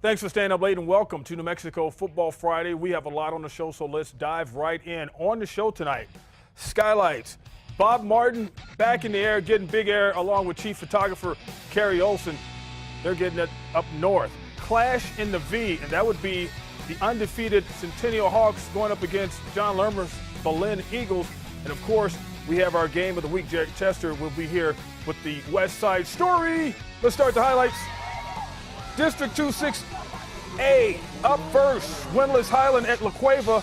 Thanks for staying up late and welcome to New Mexico Football Friday. We have a lot on the show, so let's dive right in. On the show tonight, skylights. Bob Martin back in the air, getting big air along with chief photographer Carrie Olson. They're getting it up north. Clash in the V, and that would be the undefeated Centennial Hawks going up against John Lermer's Belen Eagles. And of course, we have our game of the week. Jared Chester will be here with the West Side Story. Let's start the highlights. District 2-6A up first. Winless Highland at La Cueva.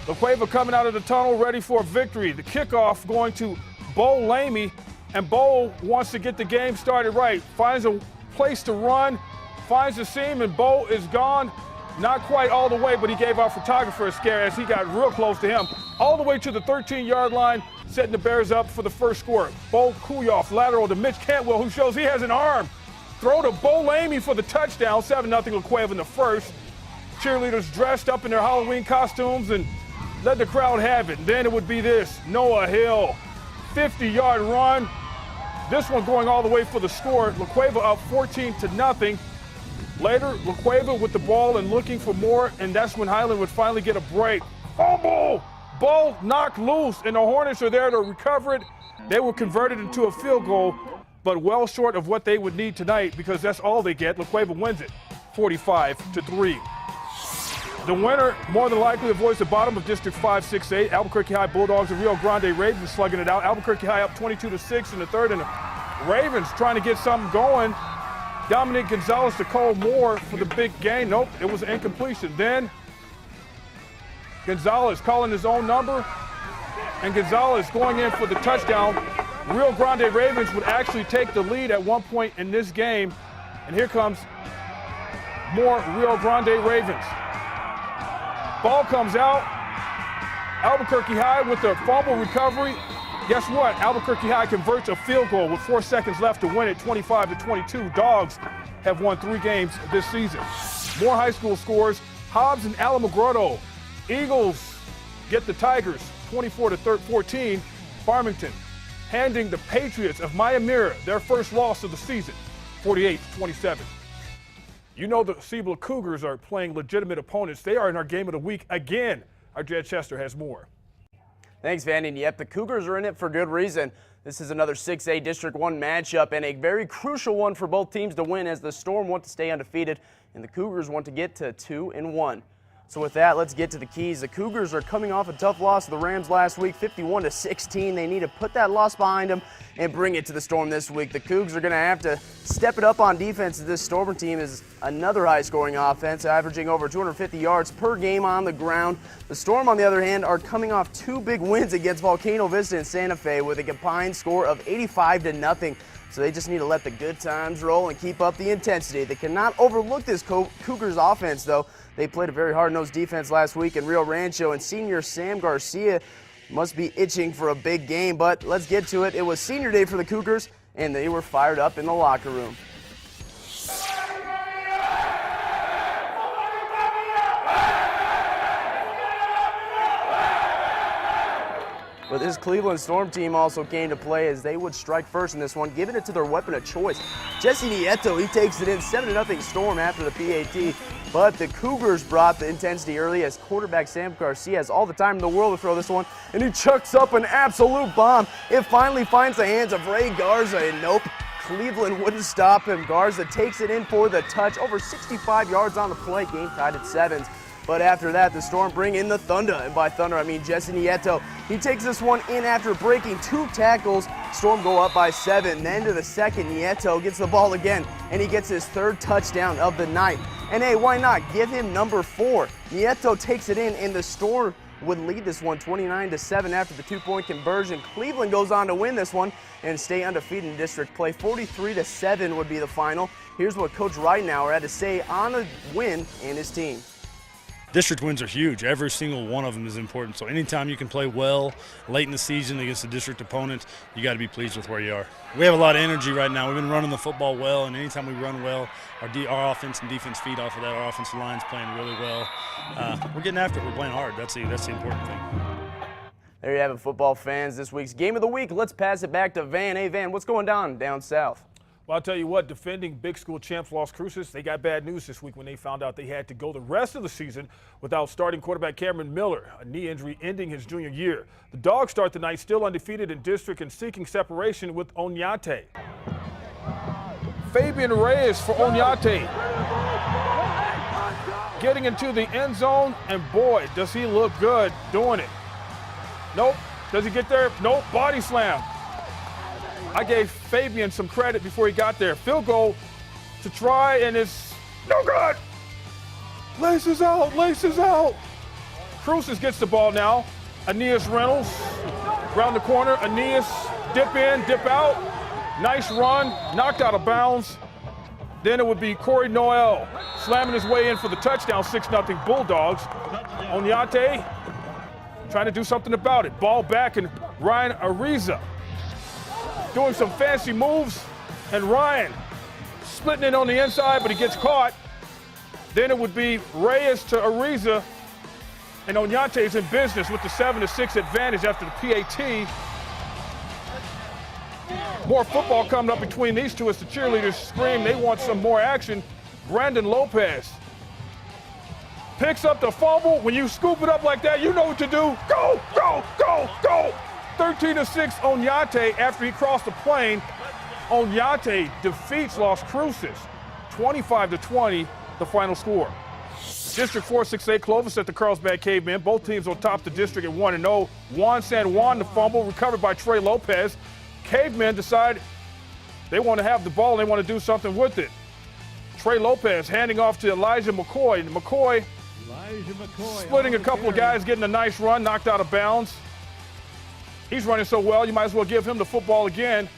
La Cueva coming out of the tunnel ready for a victory. The kickoff going to Bo Lamy, and Bo wants to get the game started right. Finds a place to run, finds the seam, and Bo is gone. Not quite all the way, but he gave our photographer a scare as he got real close to him. All the way to the 13-yard line, setting the Bears up for the first score. Bo Kuyoff, lateral to Mitch Cantwell, who shows he has an arm. Throw to Bo Lamy for the touchdown, 7-0 La Cueva in the first. Cheerleaders dressed up in their Halloween costumes and let the crowd have it. And then it would be this, Noah Hill, 50-yard run. This one going all the way for the score. La Cueva up 14-0. Later, La Cueva with the ball and looking for more, and that's when Highland would finally get a break. Fumble! Ball knocked loose, and the Hornets are there to recover it. They were converted into a field goal, but well short of what they would need tonight because that's all they get. La Cueva wins it, 45-3. The winner more than likely avoids the bottom of District 5-6-8. Albuquerque High Bulldogs and Rio Grande Ravens slugging it out. Albuquerque High up 22-6 in the third, and the Ravens trying to get something going. Dominic Gonzalez to Cole Moore for the big gain. Nope, it was an incompletion. Then Gonzalez calling his own number, and Gonzalez going in for the touchdown. Rio Grande Ravens would actually take the lead at one point in this game. And here comes more Rio Grande Ravens. Ball comes out. Albuquerque High with the fumble recovery. Guess what? Albuquerque High converts a field goal with 4 seconds left to win it, 25-22. Dogs have won 3 games this season. More high school scores. Hobbs and Alamogordo. Eagles get the Tigers, 24-14. Farmington handing the Patriots of Mayamira their first loss of the season, 48-27. You know the Cibola Cougars are playing legitimate opponents. They are in our game of the week again. Our Jed Chester has more. Thanks, Van. And yep, the Cougars are in it for good reason. This is another 6A District 1 matchup and a very crucial one for both teams to win as the Storm want to stay undefeated and the Cougars want to get to 2-1. So with that, let's get to the keys. The Cougars are coming off a tough loss to the Rams last week, 51-16. They need to put that loss behind them and bring it to the Storm this week. The Cougs are going to have to step it up on defense. This Stormer team is another high-scoring offense, averaging over 250 yards per game on the ground. The Storm, on the other hand, are coming off 2 big wins against Volcano Vista and Santa Fe with a combined score of 85-0. So they just need to let the good times roll and keep up the intensity. They cannot overlook this Cougars offense, though. They played a very hard-nosed defense last week in Rio Rancho, and senior Sam Garcia must be itching for a big game. But let's get to it. It was senior day for the Cougars, and they were fired up in the locker room. But this Cleveland Storm team also came to play as they would strike first in this one, giving it to their weapon of choice. Jesse Nieto, he takes it in, 7-0 Storm after the PAT. But the Cougars brought the intensity early as quarterback Sam Garcia has all the time in the world to throw this one, and he chucks up an absolute bomb. It finally finds the hands of Ray Garza, and nope, Cleveland wouldn't stop him. Garza takes it in for the touch, over 65 yards on the play, game tied at 7. But after that, the Storm bring in the Thunder, and by Thunder, I mean Jesse Nieto. He takes this one in after breaking 2 tackles. Storm go up by 7. Then to the second, Nieto gets the ball again, and he gets his 3rd touchdown of the night. And hey, why not? Give him number 4. Nieto takes it in, and the Storm would lead this one 29-7 after the 2-point conversion. Cleveland goes on to win this one and stay undefeated in district play. 43-7 would be the final. Here's what Coach Ridenauer had to say on a win and his team. District wins are huge. Every single one of them is important. So anytime you can play well late in the season against a district opponent, you got to be pleased with where you are. We have a lot of energy right now. We've been running the football well, and anytime we run well, our offense and defense feed off of that. Our offensive line's playing really well. We're getting after it. We're playing hard. That's the important thing. There you have it, football fans. This week's game of the week. Let's pass it back to Van. Hey, Van, what's going down south? Well, I'll tell you what, defending big school champs Las Cruces, they got bad news this week when they found out they had to go the rest of the season without starting quarterback Cameron Miller, a knee injury ending his junior year. The Dogs start the night still undefeated in district and seeking separation with Onate. Fabian Reyes for Onate. Getting into the end zone, and boy, does he look good doing it. Nope. Does he get there? Nope. Body slam. I gave Fabian some credit before he got there. Field goal to try, and it's no good. Laces out, laces out. Cruces gets the ball now. Aeneas Reynolds around the corner. Aeneas dip in, dip out. Nice run, knocked out of bounds. Then it would be Corey Noel slamming his way in for the touchdown, 6-0 Bulldogs. Onate trying to do something about it. Ball back, and Ryan Ariza doing some fancy moves, and Ryan splitting it on the inside, but he gets caught. Then it would be Reyes to Ariza, and Onate's in business with the 7-6 advantage after the PAT. More football coming up between these two as the cheerleaders scream they want some more action. Brandon Lopez picks up the fumble. When you scoop it up like that, you know what to do. Go, go, go, go. 13-6 Onate after he crossed the plane. Onate defeats Las Cruces, 25-20, the final score. District 4-6A Clovis at the Carlsbad Cavemen. Both teams on top the district at 1-0. Juan San Juan the fumble, recovered by Trey Lopez. Cavemen decide they want to have the ball and they want to do something with it. Trey Lopez handing off to Elijah McCoy. And McCoy splitting a couple of guys, getting a nice run, knocked out of bounds. He's running so well, you might as well give him the football again.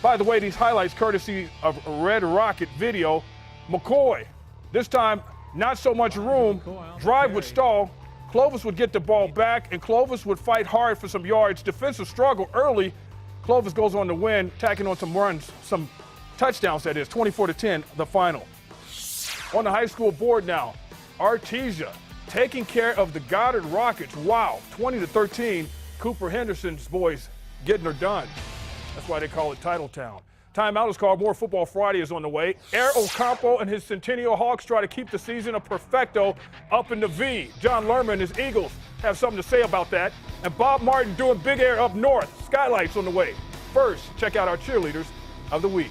By the way, these highlights courtesy of Red Rocket Video. McCoy, this time not so much room. Drive would stall. Clovis would get the ball back, and Clovis would fight hard for some yards. Defensive struggle early. Clovis goes on to win, tacking on some runs, some touchdowns, that is, 24-10, the final. On the high school board now, Artesia taking care of the Goddard Rockets. Wow, 20-13. Cooper Henderson's boys getting her done. That's why they call it Title Town. Timeout is called. More Football Friday is on the way. Air Ocampo and his Centennial Hawks try to keep the season a perfecto up in the V. John Lerman and his Eagles have something to say about that. And Bob Martin doing Big Air up north. Skylights on the way. First, check out our cheerleaders of the week.